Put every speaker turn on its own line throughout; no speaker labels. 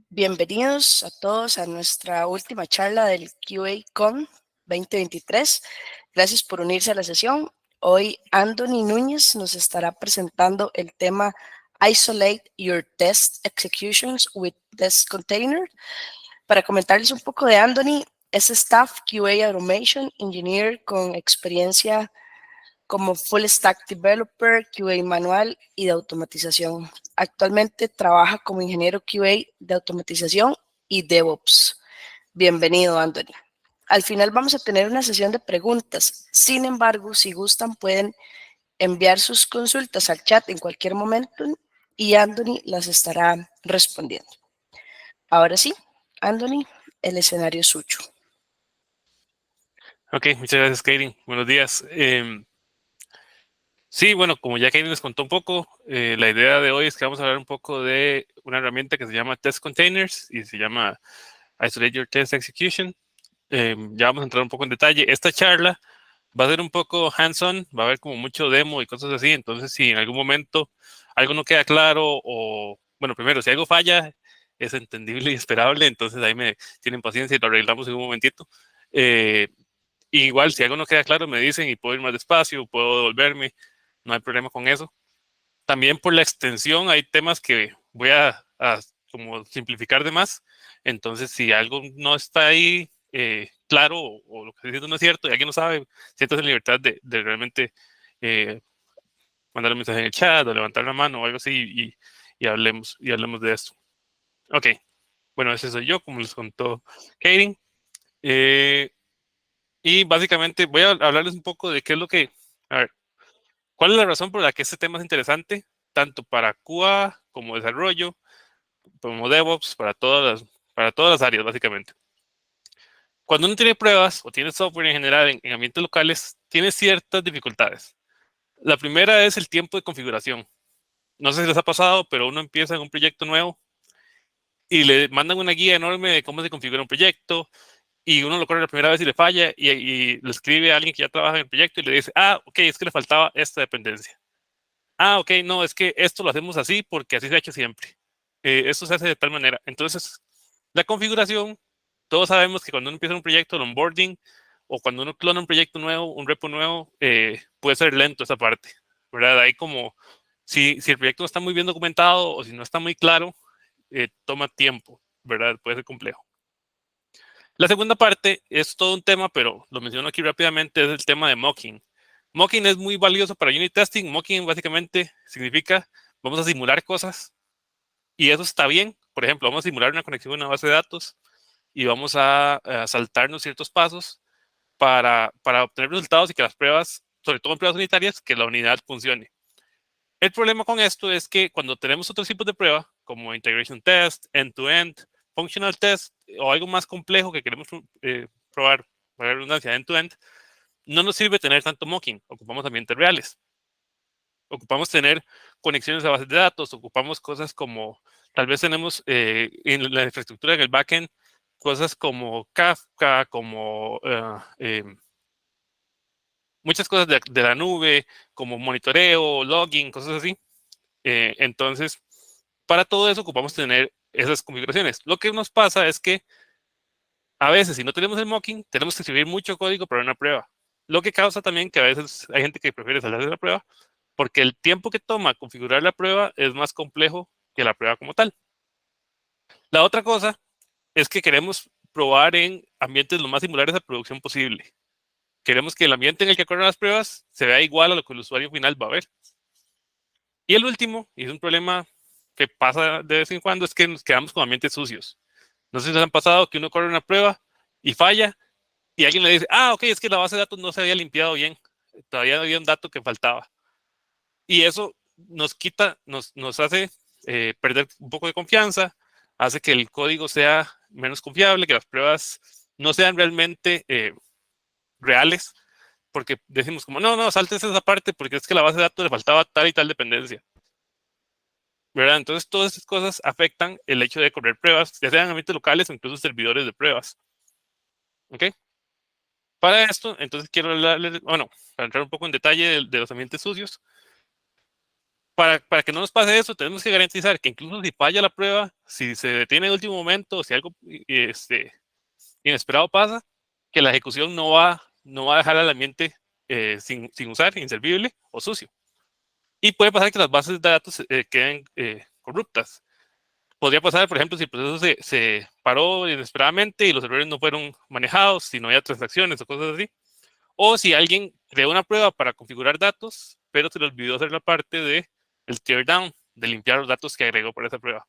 Bienvenidos a todos a nuestra última charla del QA-Con 2023. Gracias por unirse a la sesión. Hoy Anthony Núñez nos estará presentando el tema Isolate Your Test Executions with Test Container. Para comentarles un poco de Anthony, es Staff QA Automation Engineer con experiencia como Full Stack Developer, QA manual y de automatización. Actualmente trabaja como ingeniero QA de automatización y DevOps. Bienvenido, Anthony. Al final vamos a tener una sesión de preguntas. Sin embargo, si gustan, pueden enviar sus consultas al chat en cualquier momento y Anthony las estará respondiendo. Ahora sí, Anthony, el escenario es suyo.
Ok, muchas gracias, Katie. Buenos días. Sí, bueno, como ya Katie les contó un poco, la idea de hoy es que vamos a hablar un poco de una herramienta que se llama Test Containers y se llama Isolate Your Test Execution. Ya vamos a entrar un poco en detalle. Esta charla va a ser un poco hands-on, va a haber como mucho demo y cosas así. Entonces, si en algún momento algo no queda claro o, bueno, primero, si algo falla, es entendible y esperable. Entonces, ahí me tienen paciencia y lo arreglamos en un momentito. Igual, si algo no queda claro, me dicen y puedo ir más despacio, puedo devolverme, no hay problema con eso. También por la extensión hay temas que voy a como simplificar de más. Entonces, si algo no está ahí claro o lo que estoy diciendo no es cierto y alguien no sabe, siéntase en libertad de realmente eh, mandar un mensaje en el chat o levantar la mano o algo así y hablemos de esto. Ok, bueno, ese soy yo, como les contó Katie. Y básicamente voy a hablarles un poco de qué es lo que, a ver, cuál es la razón por la que este tema es interesante, tanto para QA como desarrollo, como DevOps, para todas las áreas, básicamente. Cuando uno tiene pruebas o tiene software en general en ambientes locales, tiene ciertas dificultades. La primera es el tiempo de configuración. No sé si les ha pasado, pero uno empieza en un proyecto nuevo y le mandan una guía enorme de cómo se configura un proyecto, y uno lo corre la primera vez y le falla y le escribe a alguien que ya trabaja en el proyecto y le dice, ok, es que le faltaba esta dependencia. Ok, no, es que esto lo hacemos así porque así se ha hecho siempre. Esto se hace de tal manera. Entonces, la configuración, todos sabemos que cuando uno empieza un proyecto, el onboarding, o cuando uno clona un proyecto nuevo, un repo nuevo, puede ser lento esa parte, ¿verdad? Ahí como, si el proyecto no está muy bien documentado o si no está muy claro, toma tiempo, ¿verdad? Puede ser complejo. La segunda parte es todo un tema, pero lo menciono aquí rápidamente, es el tema de mocking. Mocking es muy valioso para unit testing. Mocking básicamente significa vamos a simular cosas y eso está bien. Por ejemplo, vamos a simular una conexión a una base de datos y vamos a saltarnos ciertos pasos para obtener resultados y que las pruebas, sobre todo en pruebas unitarias, que la unidad funcione. El problema con esto es que cuando tenemos otros tipos de prueba, como integration test, end-to-end, functional test o algo más complejo que queremos probar, para la redundancia, end-to-end, no nos sirve tener tanto mocking. Ocupamos ambientes reales. Ocupamos tener conexiones a bases de datos, ocupamos cosas como, tal vez tenemos en la infraestructura en el backend, cosas como Kafka, como muchas cosas de la nube, como monitoreo, logging, cosas así. Entonces, para todo eso ocupamos tener esas configuraciones. Lo que nos pasa es que a veces, si no tenemos el mocking, tenemos que escribir mucho código para una prueba. Lo que causa también que a veces hay gente que prefiere saltarse la prueba porque el tiempo que toma configurar la prueba es más complejo que la prueba como tal. La otra cosa es que queremos probar en ambientes lo más similares a producción posible. Queremos que el ambiente en el que corren las pruebas se vea igual a lo que el usuario final va a ver. Y el último, y es un problema que pasa de vez en cuando, es que nos quedamos con ambientes sucios. No sé si les han pasado que uno corre una prueba y falla y alguien le dice, ok, es que la base de datos no se había limpiado bien, todavía había un dato que faltaba. Y eso nos quita, nos hace perder un poco de confianza, hace que el código sea menos confiable, que las pruebas no sean realmente reales, porque decimos como, no, saltes esa parte porque es que la base de datos le faltaba tal y tal dependencia. ¿Verdad? Entonces, todas esas cosas afectan el hecho de correr pruebas, ya sean ambientes locales o incluso servidores de pruebas. ¿Ok? Para esto, entonces quiero hablarles, bueno, para entrar un poco en detalle de los ambientes sucios, para que no nos pase eso, tenemos que garantizar que incluso si falla la prueba, si se detiene en el último momento, si algo inesperado pasa, que la ejecución no va a dejar al ambiente sin usar, inservible o sucio. Y puede pasar que las bases de datos queden corruptas. Podría pasar, por ejemplo, si el proceso se paró inesperadamente y los errores no fueron manejados, si no había transacciones o cosas así. O si alguien creó una prueba para configurar datos, pero se le olvidó hacer la parte de el teardown, de limpiar los datos que agregó por esa prueba.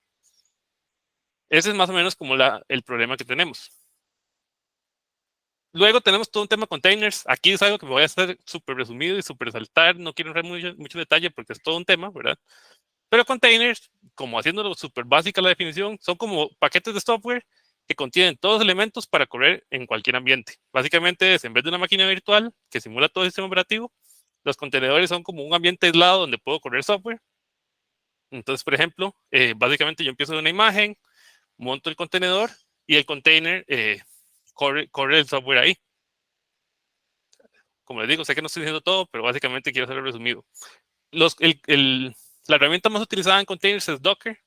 Ese es más o menos como el problema que tenemos. Luego tenemos todo un tema containers. Aquí es algo que me voy a hacer súper resumido y súper saltar. No quiero entrar mucho detalle porque es todo un tema, ¿verdad? Pero containers, como haciéndolo súper básica la definición, son como paquetes de software que contienen todos los elementos para correr en cualquier ambiente. Básicamente es, en vez de una máquina virtual que simula todo el sistema operativo, los contenedores son como un ambiente aislado donde puedo correr software. Entonces, por ejemplo, básicamente yo empiezo de una imagen, monto el contenedor y el container corre el software ahí. Como les digo, sé que no estoy diciendo todo, pero básicamente quiero hacerlo resumido. La herramienta más utilizada en containers es Docker,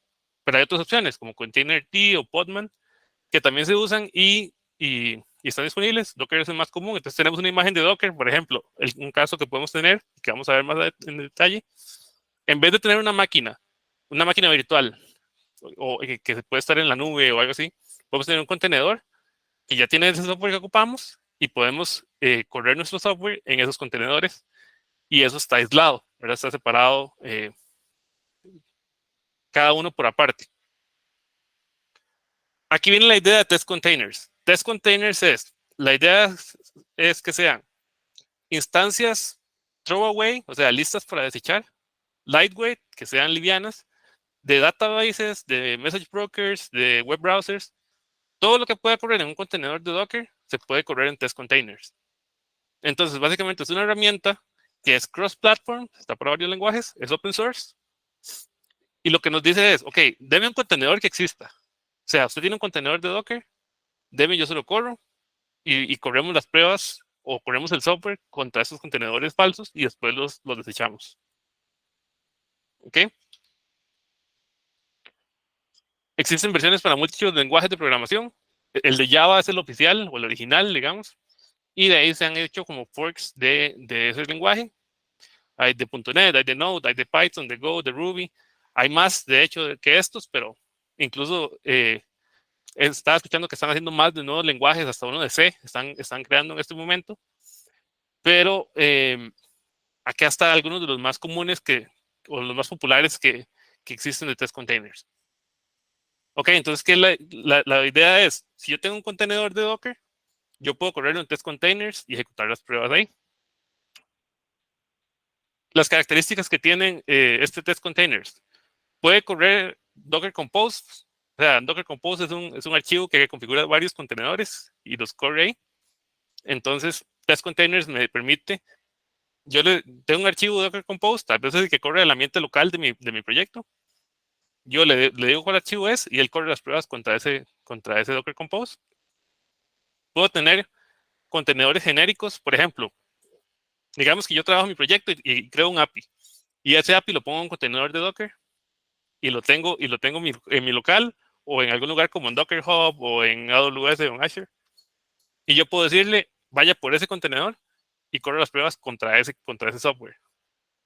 pero hay otras opciones como Containerd o Podman que también se usan y están disponibles. Docker es el más común. Entonces tenemos una imagen de Docker, por ejemplo, un caso que podemos tener, que vamos a ver más en detalle. En vez de tener una máquina virtual o que se puede estar en la nube o algo así, podemos tener un contenedor que ya tiene ese software que ocupamos y podemos correr nuestro software en esos contenedores y eso está aislado, ¿verdad? Está separado cada uno por aparte. Aquí viene la idea de test containers. Test containers la idea es que sean instancias throwaway, o sea, listas para desechar, lightweight, que sean livianas, de databases, de message brokers, de web browsers. Todo lo que pueda correr en un contenedor de Docker se puede correr en test containers. Entonces, básicamente es una herramienta que es cross-platform, está para varios lenguajes, es open source. Y lo que nos dice es, ok, deme un contenedor que exista. O sea, usted tiene un contenedor de Docker, deme, yo se lo corro y corremos las pruebas o corremos el software contra esos contenedores falsos y después los desechamos. ¿Ok? Existen versiones para múltiples lenguajes de programación. El de Java es el oficial o el original, digamos. Y de ahí se han hecho como forks de ese lenguaje. Hay de .NET, hay de Node, hay de Python, de Go, de Ruby. Hay más, de hecho, que estos, pero incluso estaba escuchando que están haciendo más de nuevos lenguajes, hasta uno de C, están creando en este momento. Pero acá están algunos de los más comunes o los más populares que existen de test containers. Ok, entonces, ¿qué la idea es? Si yo tengo un contenedor de Docker, yo puedo correrlo en test containers y ejecutar las pruebas ahí. Las características que tienen este test containers. Puede correr Docker Compose. O sea, Docker Compose es un archivo que configura varios contenedores y los corre ahí. Entonces, test containers me permite, yo tengo un archivo Docker Compose, tal vez es el que corre el ambiente local de mi proyecto. Yo le digo cuál archivo es y él corre las pruebas contra ese Docker Compose. Puedo tener contenedores genéricos, por ejemplo, digamos que yo trabajo mi proyecto y creo un API y ese API lo pongo en un contenedor de Docker y lo tengo en mi local o en algún lugar como en Docker Hub o en AWS o en Azure y yo puedo decirle vaya por ese contenedor y corre las pruebas contra ese software.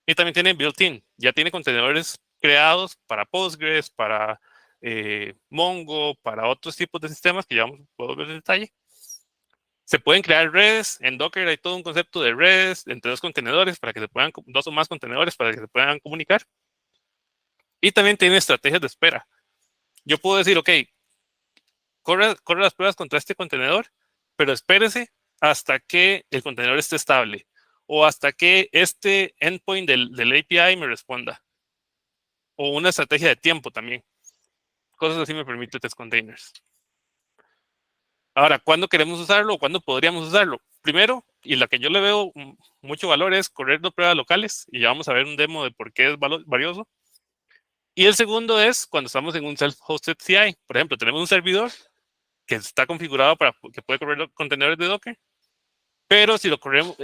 Y también tiene built-in, ya tiene contenedores creados para Postgres, para Mongo, para otros tipos de sistemas que ya puedo ver en detalle. Se pueden crear redes, en Docker hay todo un concepto de redes entre dos contenedores para que se puedan, dos o más contenedores para que se puedan comunicar. Y también tiene estrategias de espera. Yo puedo decir, ok, corre las pruebas contra este contenedor, pero espérese hasta que el contenedor esté estable o hasta que este endpoint del API me responda. O una estrategia de tiempo también. Cosas así me permite test containers. Ahora, ¿cuándo queremos usarlo o cuándo podríamos usarlo? Primero, y la que yo le veo mucho valor es correr dos pruebas locales y ya vamos a ver un demo de por qué es valioso. Y el segundo es cuando estamos en un self-hosted CI. Por ejemplo, tenemos un servidor que está configurado para que puede correr los contenedores de Docker, pero si lo corremos,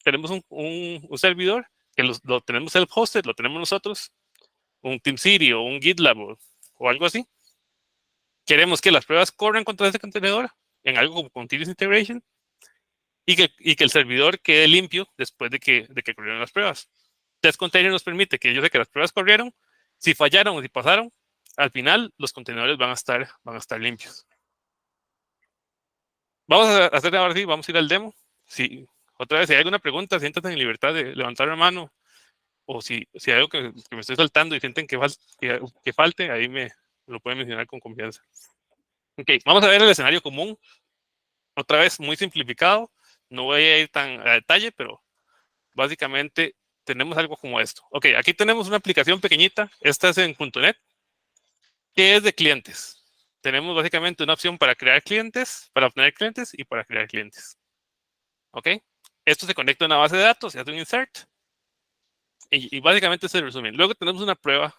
tenemos un servidor que lo tenemos self-hosted, lo tenemos nosotros, un TeamCity o un GitLab o algo así. Queremos que las pruebas corran contra ese contenedor en algo como Continuous Integration y que el servidor quede limpio después de que corrieron las pruebas. Test Container nos permite que yo sé que las pruebas corrieron, si fallaron o si pasaron, al final los contenedores van a estar limpios. Vamos a hacer ahora sí, vamos a ir al demo. Si, otra vez, si hay alguna pregunta, siéntanse en libertad de levantar la mano, o si hay algo que me estoy saltando y sienten que falte, ahí me lo pueden mencionar con confianza. Ok, vamos a ver el escenario común. Otra vez, muy simplificado. No voy a ir tan a detalle, pero básicamente tenemos algo como esto. Ok, aquí tenemos una aplicación pequeñita. Esta es en .NET, que es de clientes. Tenemos básicamente una opción para crear clientes, para obtener clientes y para crear clientes. Ok, esto se conecta a una base de datos, se hace un insert y básicamente se resume. Luego tenemos una prueba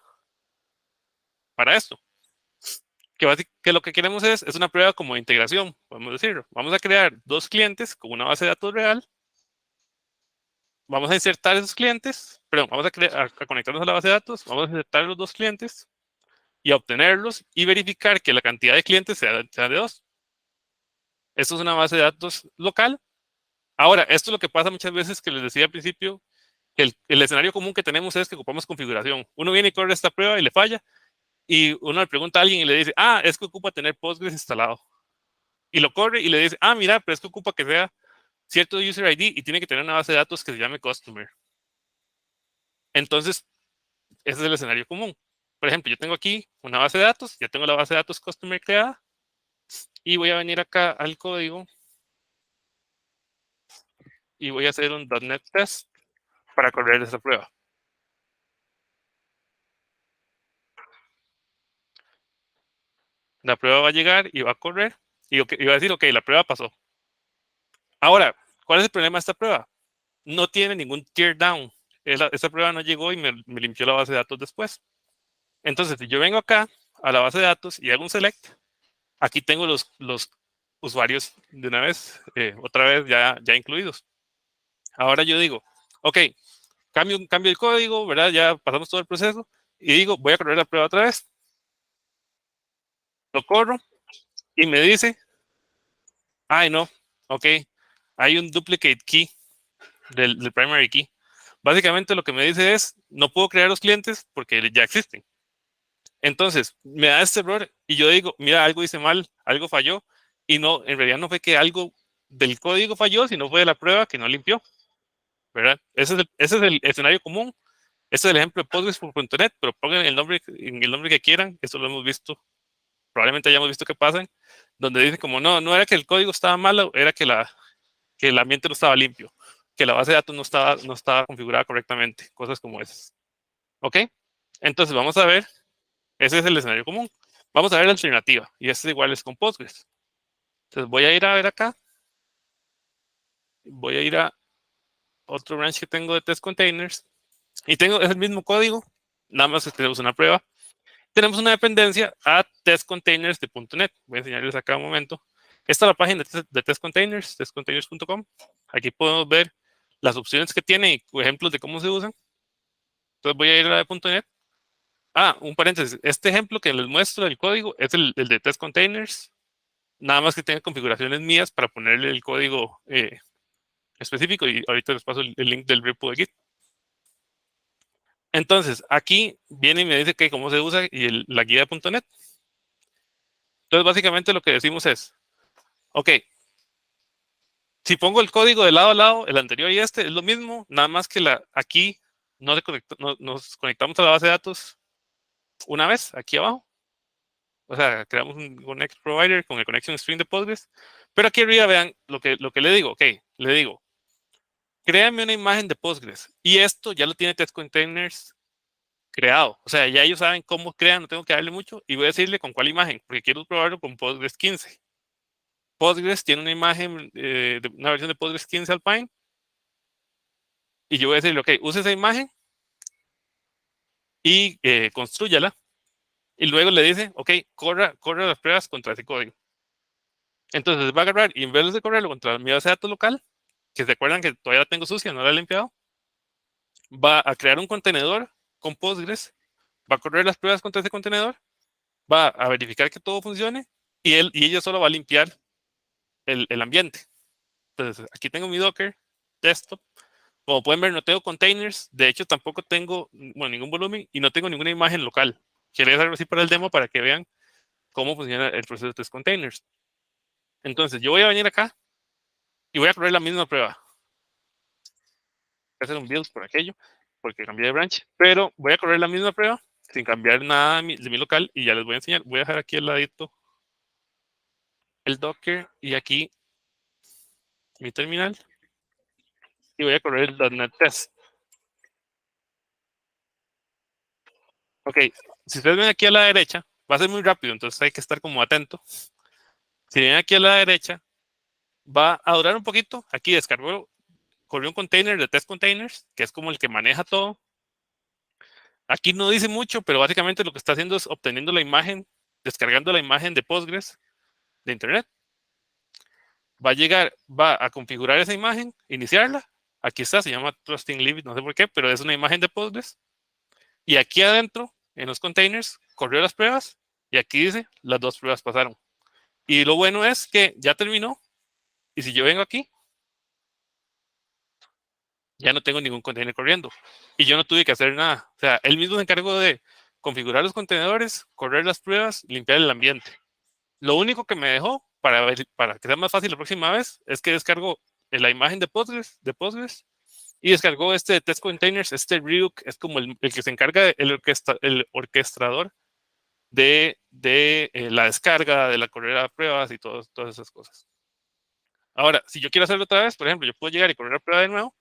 para esto. Que lo que queremos es una prueba como de integración, podemos decirlo. Vamos a crear dos clientes con una base de datos real. Vamos a insertar esos clientes, perdón, vamos a conectarnos a la base de datos, vamos a insertar los dos clientes y a obtenerlos y verificar que la cantidad de clientes sea de 2. Esto es una base de datos local. Ahora, esto es lo que pasa muchas veces que les decía al principio, que el escenario común que tenemos es que ocupamos configuración. Uno viene y corre esta prueba y le falla, y uno le pregunta a alguien y le dice, es que ocupa tener Postgres instalado. Y lo corre y le dice, mira, pero es que ocupa que sea cierto user ID y tiene que tener una base de datos que se llame customer. Entonces, ese es el escenario común. Por ejemplo, yo tengo aquí una base de datos, ya tengo la base de datos customer creada y voy a venir acá al código y voy a hacer un .NET Test para correr esa prueba. La prueba va a llegar y va a correr y va a decir, ok, la prueba pasó. Ahora, ¿cuál es el problema de esta prueba? No tiene ningún tear down. Esta prueba no llegó y me limpió la base de datos después. Entonces, si yo vengo acá a la base de datos y hago un select, aquí tengo los usuarios de una vez, otra vez ya incluidos. Ahora yo digo, ok, cambio el código, ¿verdad? Ya pasamos todo el proceso y digo, voy a correr la prueba otra vez. Lo corro y me dice, no, ok, hay un duplicate key del primary key. Básicamente lo que me dice es, no puedo crear los clientes porque ya existen. Entonces, me da este error y yo digo, mira, algo hice mal, algo falló, y no, en realidad no fue que algo del código falló, sino fue de la prueba que no limpió, ¿verdad? Ese es el escenario común. Este es el ejemplo de Postgres.net, pero pongan el nombre que quieran, eso lo hemos visto, probablemente hayamos visto que pasan, donde dicen como, no era que el código estaba malo, era que el ambiente no estaba limpio, que la base de datos no estaba configurada correctamente, cosas como esas. ¿Ok? Entonces vamos a ver, ese es el escenario común. Vamos a ver la alternativa, y este igual es con Postgres. Entonces voy a ir a ver acá, voy a ir a otro branch que tengo de test containers, y es el mismo código, nada más que tenemos una prueba. Tenemos una dependencia a test containers de .NET. Voy a enseñarles acá un momento. Esta es la página de test containers, testcontainers.com. Aquí podemos ver las opciones que tiene y ejemplos de cómo se usan. Entonces voy a ir a la de .NET. Un paréntesis. Este ejemplo que les muestro del código es el de test containers. Nada más que tenga configuraciones mías para ponerle el código específico, y ahorita les paso el link del repo de Git. Entonces, aquí viene y me dice que cómo se usa y la guía de .NET. Entonces, básicamente lo que decimos es, ok, si pongo el código de lado a lado, el anterior y este es lo mismo, nada más que aquí nos conectamos a la base de datos una vez, aquí abajo. O sea, creamos un Connect Provider con el Connection String de Postgres. Pero aquí arriba vean lo que le digo. Ok, le digo, créame una imagen de Postgres. Y esto ya lo tiene Test Containers creado. O sea, ya ellos saben cómo crean, no tengo que darle mucho. Y voy a decirle con cuál imagen, porque quiero probarlo con Postgres 15. Postgres tiene una imagen, una versión de Postgres 15 Alpine. Y yo voy a decirle, ok, use esa imagen y construyala. Y luego le dice, ok, corra las pruebas contra ese código. Entonces va a agarrar y en vez de correrlo contra mi base de datos local, que se acuerdan que todavía la tengo sucia, no la he limpiado, va a crear un contenedor con Postgres, va a correr las pruebas contra ese contenedor, va a verificar que todo funcione y ella solo va a limpiar el ambiente. Entonces, aquí tengo mi Docker desktop. Como pueden ver, no tengo containers. De hecho, tampoco tengo ningún volumen y no tengo ninguna imagen local. Quería algo así para el demo para que vean cómo funciona el proceso de test containers. Entonces, yo voy a venir acá y voy a correr la misma prueba. Voy a hacer un build por aquello, porque cambié de branch, pero voy a correr la misma prueba sin cambiar nada de mi local y ya les voy a enseñar. Voy a dejar aquí al ladito el Docker y aquí mi terminal y voy a correr el .NET Test. Ok, si ustedes ven aquí a la derecha, va a ser muy rápido, entonces hay que estar como atento. Si ven aquí a la derecha, va a durar un poquito. Aquí descargó, corrió un container de test containers, que es como el que maneja todo. Aquí no dice mucho, pero básicamente lo que está haciendo es obteniendo la imagen, descargando la imagen de Postgres de Internet. Va a llegar, va a configurar esa imagen, iniciarla. Aquí está, se llama Trusting Lib, no sé por qué, pero es una imagen de Postgres. Y aquí adentro, en los containers, corrió las pruebas y aquí dice, las 2 pruebas pasaron. Y lo bueno es que ya terminó. Y si yo vengo aquí, ya no tengo ningún container corriendo. Y yo no tuve que hacer nada. O sea, él mismo se encargó de configurar los contenedores, correr las pruebas, limpiar el ambiente. Lo único que me dejó para que sea más fácil la próxima vez es que descargó la imagen de Postgres y descargó este de test containers, este Ryuk, es como el que se encarga, el orquestador de la descarga, de la corrida de pruebas y todas esas cosas. Ahora, si yo quiero hacerlo otra vez, por ejemplo, yo puedo llegar y correr la prueba de nuevo.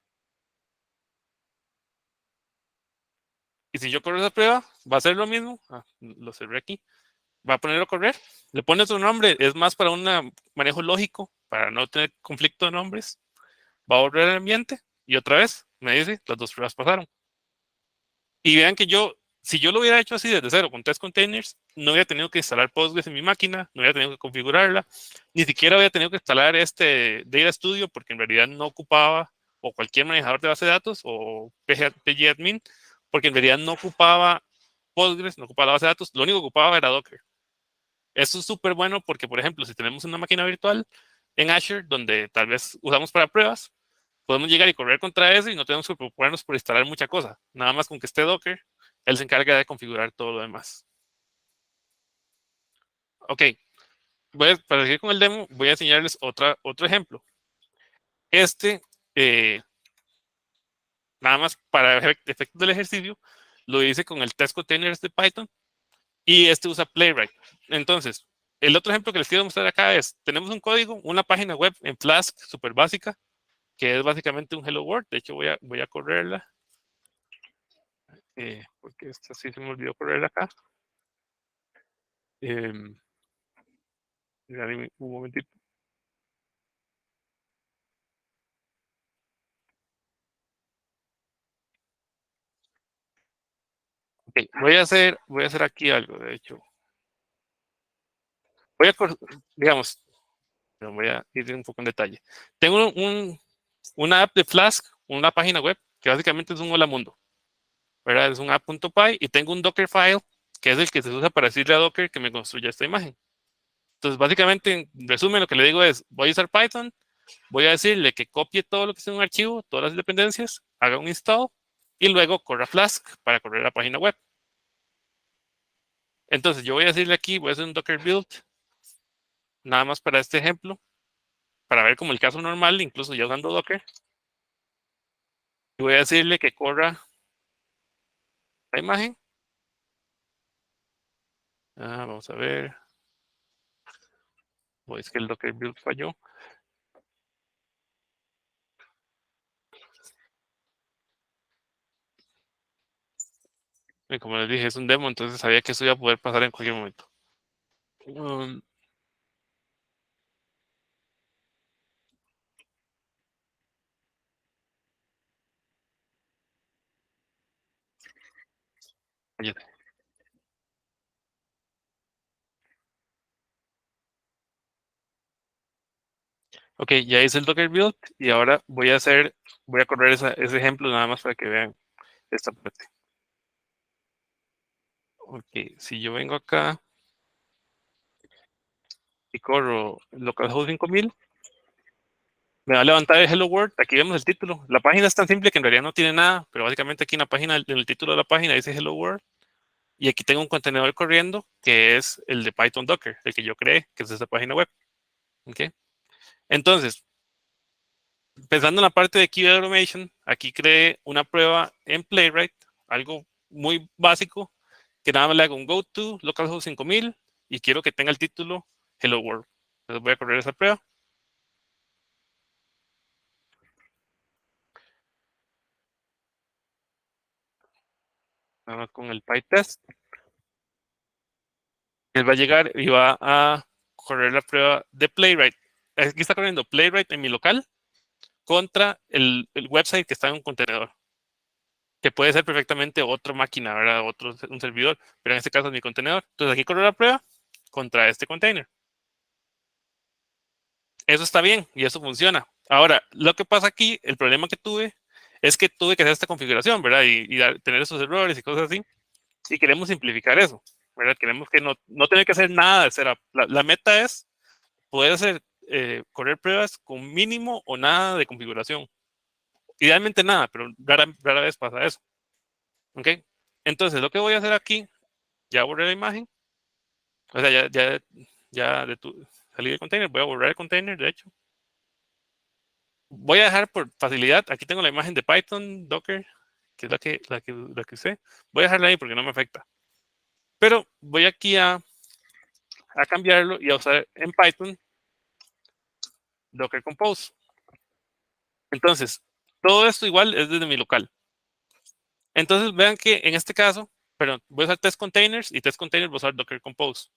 Y si yo corro esa prueba, va a ser lo mismo. Lo cerré aquí. Va a ponerlo a correr. Le pone su nombre. Es más para un manejo lógico, para no tener conflicto de nombres. Va a volver al ambiente. Y otra vez me dice, las 2 pruebas pasaron. Y vean que si yo lo hubiera hecho así desde cero, con test containers, no hubiera tenido que instalar Postgres en mi máquina, no hubiera tenido que configurarla, ni siquiera hubiera tenido que instalar este Data Studio, porque en realidad no ocupaba, o cualquier manejador de base de datos, o pgadmin, porque en realidad no ocupaba Postgres, no ocupaba la base de datos, lo único que ocupaba era Docker. Esto es súper bueno porque, por ejemplo, si tenemos una máquina virtual en Azure, donde tal vez usamos para pruebas, podemos llegar y correr contra eso y no tenemos que preocuparnos por instalar mucha cosa. Nada más con que esté Docker, él se encarga de configurar todo lo demás. Ok, para seguir con el demo, voy a enseñarles otro ejemplo. Eh, nada más para efectos del ejercicio, lo hice con el test containers de Python y usa Playwright. Entonces, el otro ejemplo que les quiero mostrar acá es, tenemos un código, una página web en Flask súper básica, que es básicamente un Hello World. De hecho, voy a correrla, porque esta sí se me olvidó correrla acá. Un momentito. Okay, voy a hacer aquí algo, de hecho. Digamos, voy a ir un poco en detalle. Tengo una app de Flask, una página web, que básicamente es un hola mundo, ¿verdad? Es un app.py y tengo un Dockerfile, que es el que se usa para decirle a Docker que me construya esta imagen. Entonces, básicamente, en resumen, lo que le digo es, voy a usar Python, voy a decirle que copie todo lo que está en un archivo, todas las dependencias, haga un install y luego corra Flask para correr la página web. Entonces, yo voy a decirle aquí, voy a hacer un Docker build, nada más para este ejemplo, para ver como el caso normal, incluso ya usando Docker. Y voy a decirle que corra la imagen. Vamos a ver. Es que el Docker build falló. Y como les dije, es un demo, entonces sabía que eso iba a poder pasar en cualquier momento. Ok, ya hice el Docker build y ahora voy a correr ese ejemplo nada más para que vean esta parte. Ok, si yo vengo acá y corro localhost 5000, me va a levantar el Hello World. Aquí vemos el título. La página es tan simple que en realidad no tiene nada, pero básicamente aquí en la página, en el título de la página dice Hello World. Y aquí tengo un contenedor corriendo que es el de Python Docker, el que yo creé, que es esta página web. ¿Okay? Entonces, pensando en la parte de QA Automation, aquí creé una prueba en Playwright, algo muy básico, que nada más le hago un go to localhost 5000 y quiero que tenga el título Hello World. Entonces voy a correr esa prueba. Nada más con el PyTest. Él va a llegar y va a correr la prueba de Playwright. Aquí está corriendo Playwright en mi local contra el website que está en un contenedor, que puede ser perfectamente otra máquina, ¿verdad? Un servidor, pero en este caso es mi contenedor. Entonces aquí corro la prueba contra este container. Eso está bien y eso funciona. Ahora, lo que pasa aquí, el problema que tuve es que tuve que hacer esta configuración, ¿verdad? Y tener esos errores y cosas así. Y queremos simplificar eso, ¿verdad? Queremos que no tener que hacer nada de setup. La meta es poder hacer, correr pruebas con mínimo o nada de configuración. Idealmente nada, pero rara vez pasa eso. ¿Ok? Entonces, lo que voy a hacer aquí, ya borré la imagen. O sea, ya salí del container. Voy a borrar el container, de hecho. Voy a dejar por facilidad. Aquí tengo la imagen de Python, Docker, que es la que usé. Voy a dejarla ahí porque no me afecta. Pero voy aquí a cambiarlo y a usar en Python Docker Compose. Entonces, todo esto igual es desde mi local. Entonces, vean que en este caso, perdón, voy a usar test containers y test containers voy a usar Docker Compose.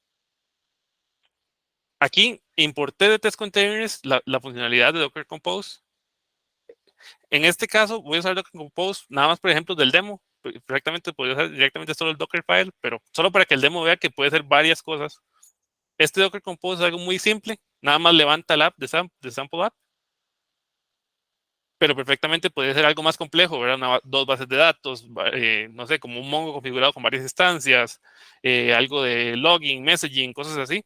Aquí importé de test containers la funcionalidad de Docker Compose. En este caso, voy a usar Docker Compose nada más, por ejemplo, del demo. Perfectamente podría usar directamente solo el Docker file, pero solo para que el demo vea que puede hacer varias cosas. Este Docker Compose es algo muy simple. Nada más levanta el app de Sample App, pero perfectamente podría ser algo más complejo, ¿verdad? Dos bases de datos, no sé, como un Mongo configurado con varias instancias, algo de logging, messaging, cosas así.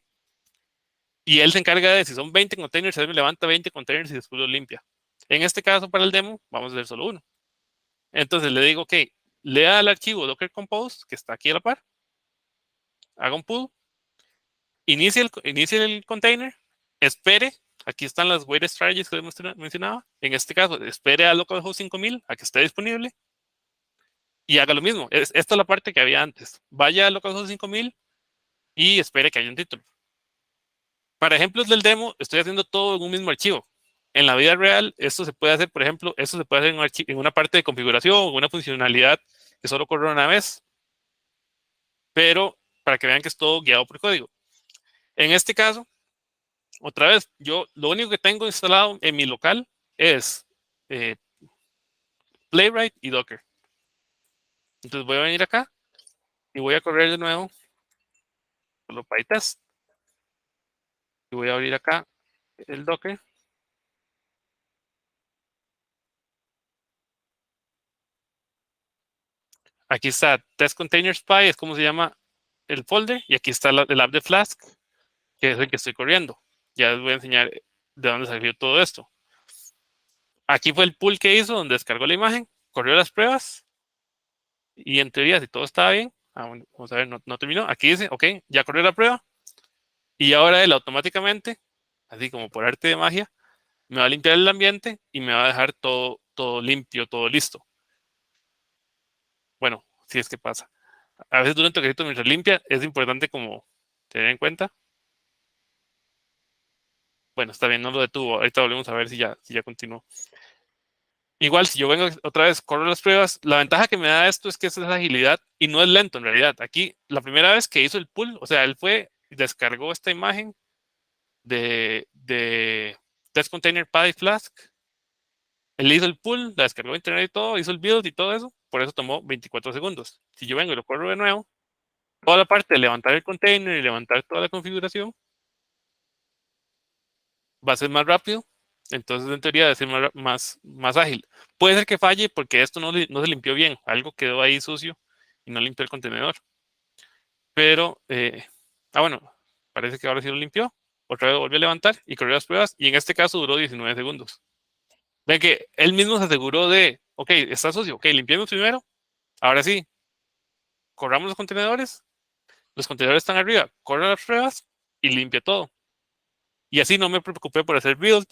Y él se encarga de, si son 20 containers, él me levanta 20 containers y después los limpia. En este caso, para el demo, vamos a hacer solo uno. Entonces le digo, ok, lea el archivo Docker Compose, que está aquí a la par, haga un pull, inicie el container, espere, aquí están las wait strategies que mencionaba, en este caso, espere a localhost 5000 a que esté disponible y haga lo mismo. Esta es la parte que había antes. Vaya a localhost 5000 y espere que haya un título. Para ejemplos del demo, estoy haciendo todo en un mismo archivo. En la vida real, esto se puede hacer, por ejemplo, esto se puede hacer en una parte de configuración o una funcionalidad que solo corre una vez, pero para que vean que es todo guiado por código. En este caso, otra vez, yo lo único que tengo instalado en mi local es Playwright y Docker. Entonces voy a venir acá y voy a correr de nuevo solo PyTest. Y voy a abrir acá el Docker. Aquí está Test Containers Py, es como se llama el folder. Y aquí está el app de Flask, que es el que estoy corriendo. Ya les voy a enseñar de dónde salió todo esto. Aquí fue el pull que hizo, donde descargó la imagen, corrió las pruebas. Y en teoría, si todo estaba bien, vamos a ver, no terminó. Aquí dice, ok, ya corrió la prueba. Y ahora él automáticamente, así como por arte de magia, me va a limpiar el ambiente y me va a dejar todo limpio, todo listo. Bueno, si es que pasa. A veces durante el toquecito mientras limpia, es importante como tener en cuenta. Bueno, está bien, no lo detuvo. Ahorita volvemos a ver si ya continuó. Igual, si yo vengo otra vez, corro las pruebas, la ventaja que me da esto es que es agilidad y no es lento en realidad. Aquí, la primera vez que hizo el pull, o sea, él fue y descargó esta imagen de Test Container Py Flask. Él hizo el pull, la descargó de internet y todo, hizo el build y todo eso. Por eso tomó 24 segundos. Si yo vengo y lo corro de nuevo, toda la parte de levantar el container y levantar toda la configuración va a ser más rápido Entonces, en teoría, debe ser más ágil. Puede ser que falle porque esto no se limpió bien. Algo quedó ahí sucio y no limpió el contenedor. Pero, bueno, parece que ahora sí lo limpió. Otra vez volvió a levantar y corrió las pruebas. Y en este caso duró 19 segundos. Ven que él mismo se aseguró de, ok, está sucio, ok, limpiemos primero. Ahora sí, corramos los contenedores están arriba, corre las pruebas y limpia todo. Y así no me preocupé por hacer build.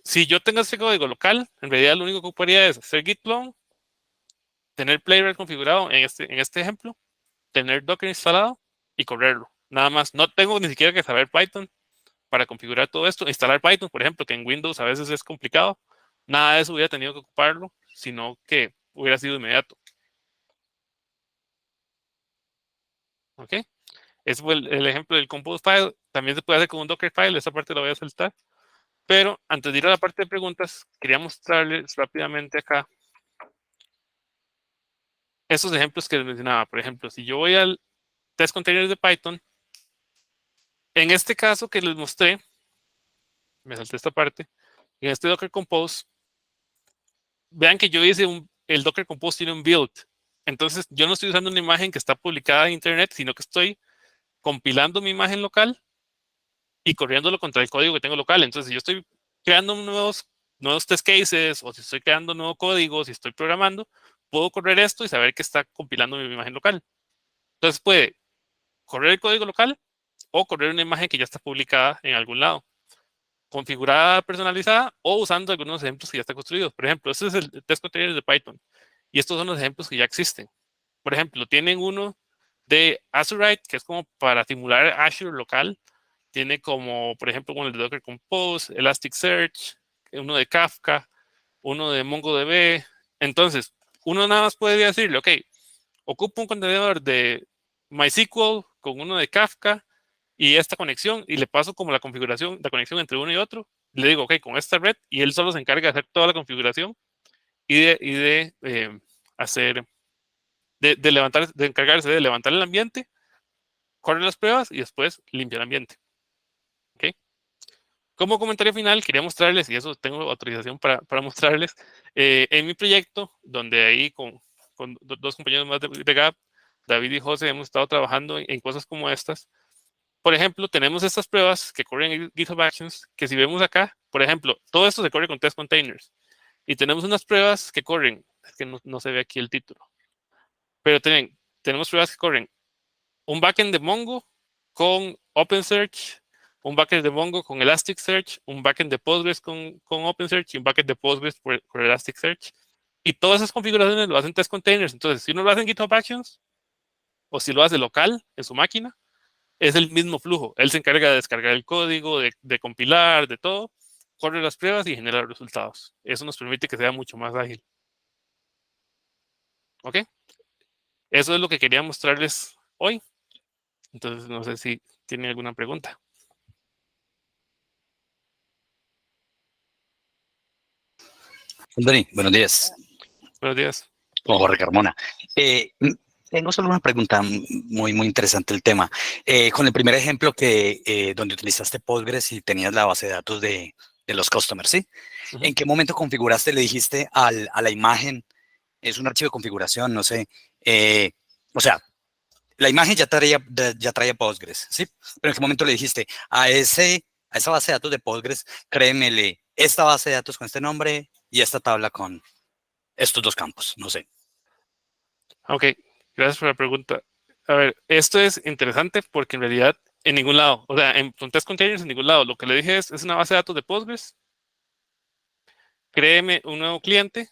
Si yo tengo este código local, en realidad lo único que ocuparía es hacer git clone, tener Playwright configurado en este ejemplo, tener Docker instalado y correrlo. Nada más. No tengo ni siquiera que saber Python para configurar todo esto. Instalar Python, por ejemplo, que en Windows a veces es complicado. Nada de eso hubiera tenido que ocuparlo, sino que hubiera sido inmediato. ¿Ok? Ese fue el ejemplo del compose file. También se puede hacer con un Docker file. Esa parte la voy a saltar. Pero antes de ir a la parte de preguntas, quería mostrarles rápidamente acá esos ejemplos que les mencionaba. Por ejemplo, si yo voy al test containers de Python, en este caso que les mostré, me salté esta parte, en este Docker Compose, vean que yo hice el Docker Compose tiene un build. Entonces, yo no estoy usando una imagen que está publicada en Internet, sino que estoy compilando mi imagen local y corriéndolo contra el código que tengo local. Entonces, si yo estoy creando nuevos test cases o si estoy creando nuevo código, si estoy programando, puedo correr esto y saber que está compilando mi imagen local. Entonces, puede correr el código local o correr una imagen que ya está publicada en algún lado, configurada, personalizada o usando algunos ejemplos que ya están construidos. Por ejemplo, este es el test containers de Python y estos son los ejemplos que ya existen. Por ejemplo, tienen uno de Azurite, que es como para simular Azure local. Tiene como, por ejemplo, el de Docker Compose, Elasticsearch, uno de Kafka, uno de MongoDB. Entonces, uno nada más podría decirle, ok, ocupo un contenedor de MySQL con uno de Kafka y esta conexión y le paso como la conexión entre uno y otro. Le digo, ok, con esta red y él solo se encarga de hacer toda la configuración y de hacer, de encargarse de levantar el ambiente, correr las pruebas y después limpiar el ambiente. ¿Ok? Como comentario final, quería mostrarles, y eso tengo autorización para mostrarles, en mi proyecto, donde ahí con dos compañeros más de GAP, David y José, hemos estado trabajando en cosas como estas. Por ejemplo, tenemos estas pruebas que corren en GitHub Actions, que si vemos acá, por ejemplo, todo esto se corre con test containers. Y tenemos unas pruebas que corren, es que no se ve aquí el título, pero tenemos pruebas que corren un backend de Mongo con OpenSearch, un backend de Mongo con Elasticsearch, un backend de Postgres con OpenSearch y un backend de Postgres por Elasticsearch. Y todas esas configuraciones lo hacen test containers. Entonces, si uno lo hace en GitHub Actions o si lo hace local en su máquina, es el mismo flujo. Él se encarga de descargar el código, de compilar, de todo, corre las pruebas y genera los resultados. Eso nos permite que sea mucho más ágil. ¿Ok? Eso es lo que quería mostrarles hoy. Entonces, no sé si tienen alguna pregunta.
Anthony, buenos días.
Buenos días.
Como Jorge Carmona. Tengo solo una pregunta muy interesante el tema. Con el primer ejemplo donde utilizaste Postgres y tenías la base de datos de los customers, ¿sí? ¿En qué momento configuraste, le dijiste a la imagen, es un archivo de configuración, no sé, o sea, la imagen ya traía Postgres, ¿sí? Pero ¿en qué momento le dijiste a esa base de datos de Postgres, créemele, esta base de datos con este nombre y esta tabla con estos dos campos? No sé.
Ok, gracias por la pregunta. A ver, esto es interesante porque en realidad en ningún lado, o sea, en test containers en ningún lado, lo que le dije es una base de datos de Postgres. Créeme un nuevo cliente.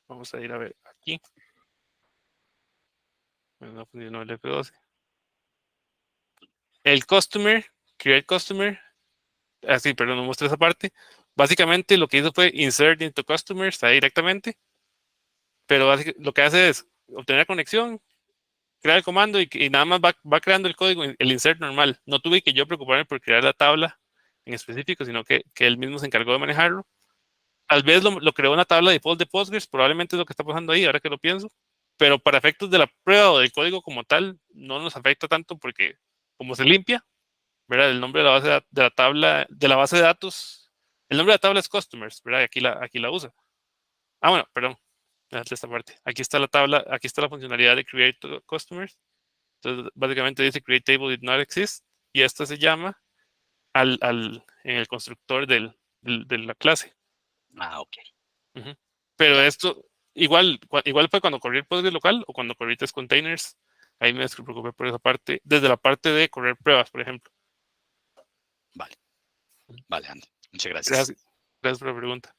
Vamos a ir a ver aquí. No funcionó el F12. El customer, create customer. Así, perdón, no mostré esa parte. Básicamente lo que hizo fue insert into customers ahí directamente. Pero lo que hace es obtener conexión, crear el comando y nada más va creando el código, el insert normal. No tuve que yo preocuparme por crear la tabla en específico, sino que él mismo se encargó de manejarlo. Tal vez lo creó una tabla default de Postgres, probablemente es lo que está pasando ahí, ahora que lo pienso. Pero para efectos de la prueba o del código como tal, no nos afecta tanto porque como se limpia, ¿verdad? El nombre de la base de la tabla, de la base de datos El nombre de la tabla es customers, ¿verdad? Y aquí la usa. Ah, bueno, perdón. Esta parte. Aquí está la tabla, aquí está la funcionalidad de create customers. Entonces, básicamente dice create table did not exist. Y esto se llama en el constructor de la clase.
Ah, ok.
Pero
Ya.
esto, igual fue cuando corrí el Postgres local o cuando corrí test containers. Ahí me preocupé por esa parte, desde la parte de correr pruebas, por ejemplo.
Vale. Vale, Andy. Muchas gracias.
Gracias por la pregunta.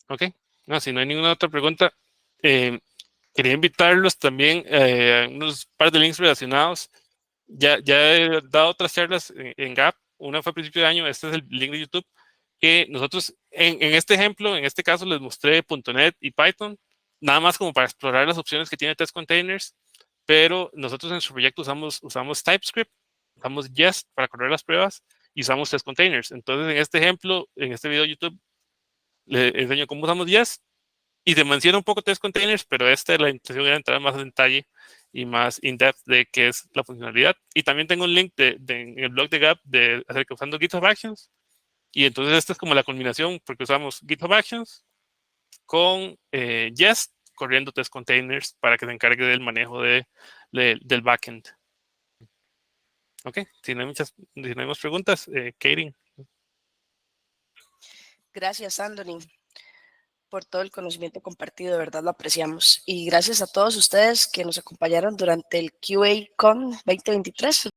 Ok. No, si no hay ninguna otra pregunta, quería invitarlos también a unos par de links relacionados. Ya he dado otras charlas en Gap. Una fue a principio de año. Este es el link de YouTube. Que nosotros, en este ejemplo, en este caso, les mostré .NET y Python, nada más como para explorar las opciones que tiene Test Containers. Pero nosotros en nuestro proyecto usamos TypeScript, usamos Jest para correr las pruebas y usamos Test Containers. Entonces, en este ejemplo, en este video de YouTube, les enseño cómo usamos Jest y te menciona un poco Test Containers, pero la intención era entrar más en detalle y más in-depth de qué es la funcionalidad. Y también tengo un link en el blog de Gap acerca usando GitHub Actions. Y entonces esta es como la combinación, porque usamos GitHub Actions con Jest corriendo Test Containers para que se encargue del manejo del backend. Ok, si no hay más preguntas, Katie.
Gracias, Anthony, por todo el conocimiento compartido, de verdad lo apreciamos. Y gracias a todos ustedes que nos acompañaron durante el QA Con 2023.